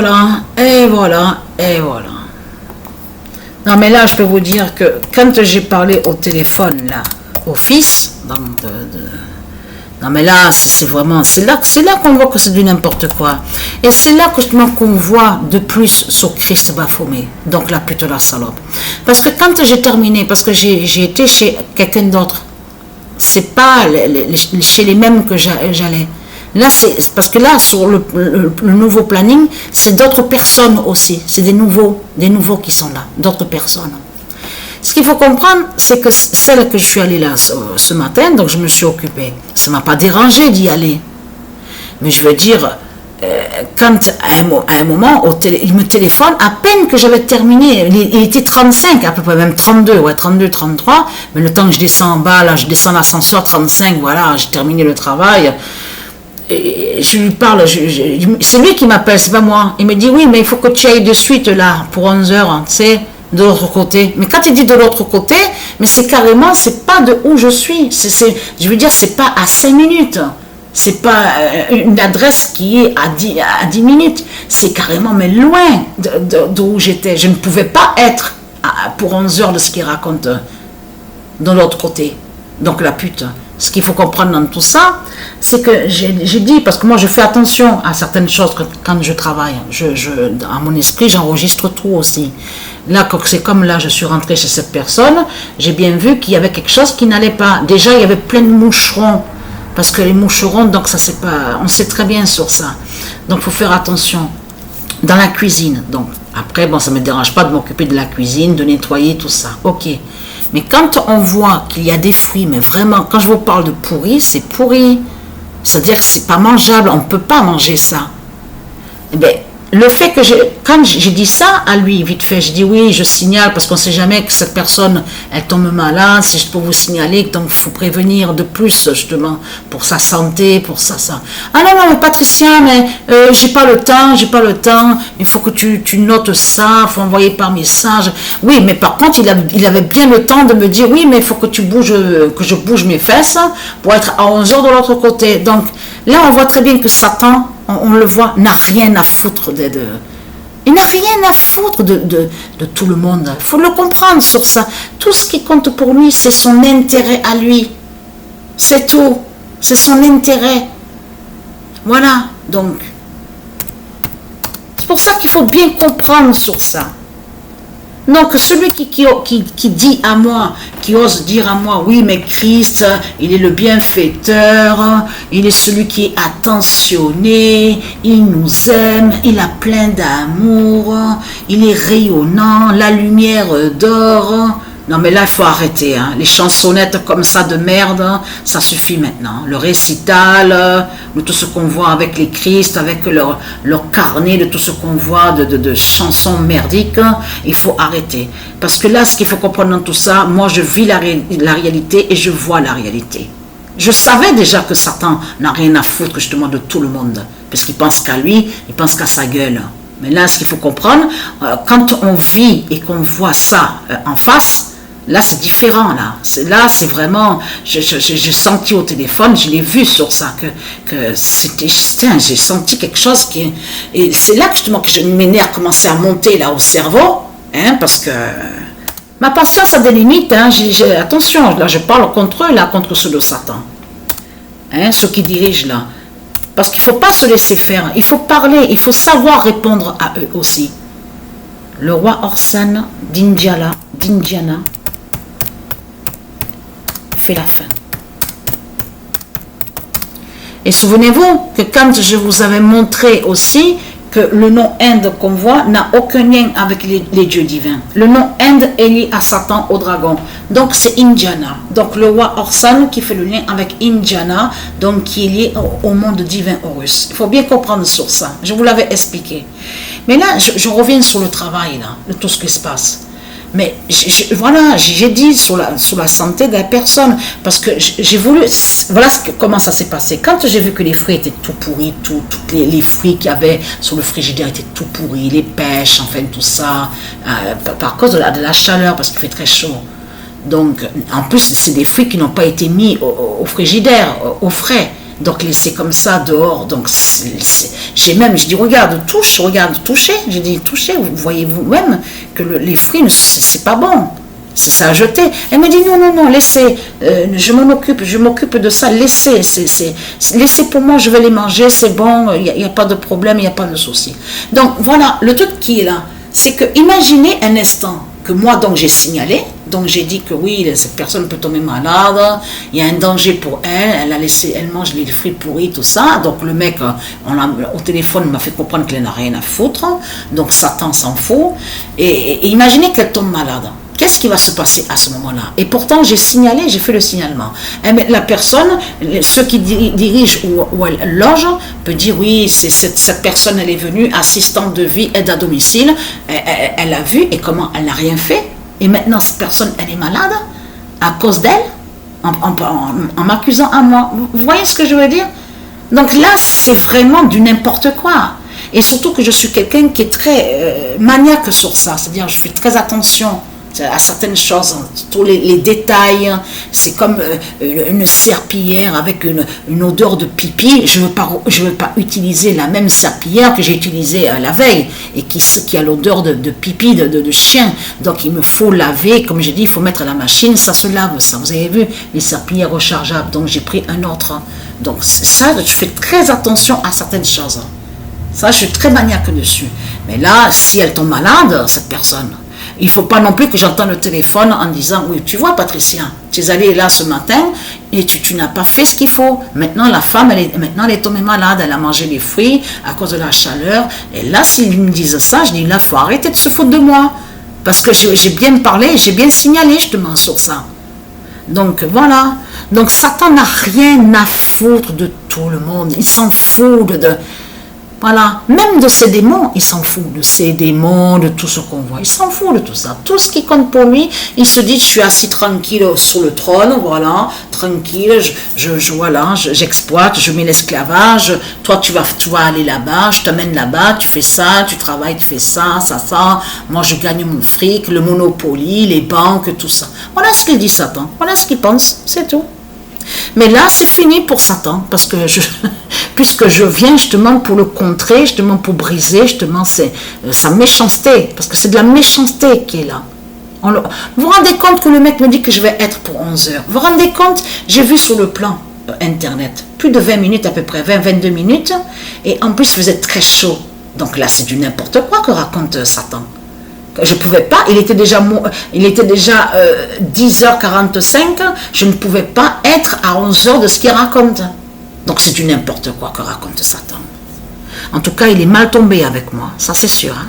voilà, et voilà, et voilà. Non, mais là, je peux vous dire que quand j'ai parlé au téléphone, là, au fils, non, mais là, c'est vraiment, c'est là qu'on voit que c'est du n'importe quoi. Et c'est là qu'on voit de plus sur Christ Baphomet, donc la pute, la salope. Parce que quand j'ai terminé, parce que j'ai été chez quelqu'un d'autre, c'est pas chez les mêmes que j'allais. Là, c'est parce que là, sur le nouveau planning, c'est d'autres personnes aussi. C'est des nouveaux qui sont là, d'autres personnes. Ce qu'il faut comprendre, c'est que celle que je suis allée là ce matin, donc je me suis occupée. Ça ne m'a pas dérangé d'y aller. Mais je veux dire, quand à un moment, il me téléphone, à peine que j'avais terminé, il était 35, à peu près même 32, ouais, 32, 33, mais le temps que je descends en bas, là, je descends l'ascenseur, 35, voilà, j'ai terminé le travail. Et je lui parle, c'est lui qui m'appelle, c'est pas moi. Il me dit, oui, mais il faut que tu ailles de suite là, pour 11 heures, tu sais, de l'autre côté. Mais quand il dit de l'autre côté, mais c'est carrément, c'est pas de où je suis. Je veux dire, c'est pas à 5 minutes. C'est pas une adresse qui est à 10 minutes. C'est carrément, mais loin d'où j'étais. Je ne pouvais pas être pour 11 heures de ce qu'il raconte de l'autre côté. Donc la pute. Ce qu'il faut comprendre dans tout ça, c'est que j'ai dit, parce que moi je fais attention à certaines choses quand je travaille. À mon esprit, j'enregistre tout aussi. Là, c'est comme là, je suis rentrée chez cette personne, j'ai bien vu qu'il y avait quelque chose qui n'allait pas. Déjà, il y avait plein de moucherons. Parce que les moucherons, donc ça c'est pas, on sait très bien sur ça. Donc il faut faire attention. Dans la cuisine, donc après, bon, ça ne me dérange pas de m'occuper de la cuisine, de nettoyer tout ça. Ok. Mais quand on voit qu'il y a des fruits, mais vraiment, quand je vous parle de pourri, c'est pourri. C'est-à-dire que c'est pas mangeable, on ne peut pas manger ça. Eh bien, le fait que quand j'ai dit ça à lui, vite fait, je dis oui, je signale, parce qu'on ne sait jamais que cette personne, elle tombe malade, c'est juste pour vous signaler, donc il faut prévenir de plus, justement, pour sa santé, pour ça. Ah non, mais Patricia, mais j'ai pas le temps, il faut que tu notes ça, il faut envoyer par message. Oui, mais par contre, il avait bien le temps de me dire, oui, mais il faut que que je bouge mes fesses pour être à 11 heures de l'autre côté. Donc là, on voit très bien que Satan, on le voit, n'a rien à foutre il n'a rien à foutre de tout le monde. Il faut le comprendre sur ça. Tout ce qui compte pour lui, c'est son intérêt à lui. C'est tout. C'est son intérêt. Voilà. Donc, c'est pour ça qu'il faut bien comprendre sur ça. Donc, celui qui dit à moi, qui ose dire à moi, oui, mais Christ, il est le bienfaiteur, il est celui qui est attentionné, il nous aime, il a plein d'amour, il est rayonnant, la lumière d'or. Non, mais là, il faut arrêter. Hein. Les chansonnettes comme ça de merde, ça suffit maintenant. Le récital, de tout ce qu'on voit avec les Christ, avec leur carnet, de tout ce qu'on voit de chansons merdiques, il faut arrêter. Parce que là, ce qu'il faut comprendre dans tout ça, moi, je vis la réalité et je vois la réalité. Je savais déjà que Satan n'a rien à foutre justement de tout le monde. Parce qu'il pense qu'à lui, il pense qu'à sa gueule. Mais là, ce qu'il faut comprendre, quand on vit et qu'on voit ça en face, là, c'est différent, là. Là, c'est vraiment... J'ai senti au téléphone, je l'ai vu sur ça, que j'ai senti quelque chose qui... Et c'est là, justement, que mes nerfs commençaient à monter, là, au cerveau, hein, parce que... Ma patience a des limites, hein. Attention, là, je parle contre eux, là, contre ceux de Satan. Hein, ceux qui dirigent, là. Parce qu'il ne faut pas se laisser faire, il faut parler, il faut savoir répondre à eux aussi. Le roi Orsan d'Indiana fait la fin. Et souvenez-vous que quand je vous avais montré aussi que le nom Inde qu'on voit n'a aucun lien avec les dieux divins. Le nom Inde est lié à Satan, au dragon. Donc c'est Indiana. Donc le roi Orsan qui fait le lien avec Indiana, donc qui est lié au monde divin Horus. Il faut bien comprendre sur ça. Je vous l'avais expliqué. Mais là, je reviens sur le travail, là, de tout ce qui se passe. Mais voilà, j'ai dit sur la santé de la personne, parce que j'ai voulu, voilà comment ça s'est passé. Quand j'ai vu que les fruits étaient tout pourris, tous les fruits qu'il y avait sur le frigidaire étaient tout pourris, les pêches, enfin tout ça, par cause de la chaleur, parce qu'il fait très chaud. Donc, en plus, c'est des fruits qui n'ont pas été mis au frigidaire, au frais. Donc laisser comme ça dehors, donc j'ai même, je dis regarde, touchez, j'ai dit touchez, vous voyez vous-même que les fruits, c'est pas bon. C'est ça à jeter. Elle me dit non, laissez, je m'occupe de ça, laissez, laissez pour moi, je vais les manger, c'est bon, il n'y a pas de problème, il n'y a pas de souci. Donc voilà, le truc qui est là, c'est que imaginez un instant que moi donc j'ai signalé, donc j'ai dit que oui, cette personne peut tomber malade, il y a un danger pour elle, elle mange les fruits pourris, tout ça, donc le mec, au téléphone m'a fait comprendre qu'elle n'a rien à foutre, donc Satan s'en fout, et imaginez qu'elle tombe malade. Qu'est-ce qui va se passer à ce moment-là? Et pourtant, j'ai signalé, j'ai fait le signalement. La personne, ceux qui dirigent où elle loge, peut dire oui, cette personne, elle est venue, assistante de vie, aide à domicile, elle a vu et comment elle n'a rien fait. Et maintenant, cette personne, elle est malade à cause d'elle, en m'accusant à moi. Vous voyez ce que je veux dire? Donc là, c'est vraiment du n'importe quoi. Et surtout que je suis quelqu'un qui est très maniaque sur ça. C'est-à-dire, je fais très attention à certaines choses, tous les détails. C'est comme une serpillière avec une odeur de pipi. Je veux pas utiliser la même serpillière que j'ai utilisée la veille et qui a l'odeur de pipi de chien. Donc il me faut laver, comme j'ai dit, il faut mettre à la machine, ça se lave, ça. Vous avez vu, les serpillières rechargeables. Donc j'ai pris un autre. Donc ça, je fais très attention à certaines choses. Ça, je suis très maniaque dessus. Mais là, si elle tombe malade, cette personne, il ne faut pas non plus que j'entende le téléphone en disant « Oui, tu vois Patricia, tu es allée là ce matin et tu n'as pas fait ce qu'il faut. Maintenant, la femme, elle est tombée malade, elle a mangé les fruits à cause de la chaleur. » Et là, s'ils me disent ça, je dis « Là, il faut arrêter de se foutre de moi. Parce que j'ai bien parlé, j'ai bien signalé justement sur ça. » Donc voilà. Donc Satan n'a rien à foutre de tout le monde. Il s'en fout de... Voilà, même de ces démons, il s'en fout, de ces démons, de tout ce qu'on voit, il s'en fout de tout ça. Tout ce qui compte pour lui, il se dit, je suis assis tranquille sur le trône, voilà, tranquille, j'exploite, je mets l'esclavage, toi tu vas aller là-bas, je t'amène là-bas, tu fais ça, tu travailles, tu fais ça, moi je gagne mon fric, le Monopoly, les banques, tout ça. Voilà ce qu'il dit Satan, voilà ce qu'il pense, c'est tout. Mais là, c'est fini pour Satan, parce que puisque je viens justement pour le contrer, justement pour briser, justement sa méchanceté, parce que c'est de la méchanceté qui est là. Vous vous rendez compte que le mec me dit que je vais être pour 11 heures. Vous vous rendez compte, j'ai vu sur le plan internet, plus de 20 minutes à peu près, 22 minutes, et en plus vous êtes très chaud. Donc là, c'est du n'importe quoi que raconte Satan. Je ne pouvais pas, il était déjà 10h45, je ne pouvais pas être à 11h de ce qu'il raconte. Donc c'est du n'importe quoi que raconte Satan. En tout cas, il est mal tombé avec moi, ça c'est sûr. Hein.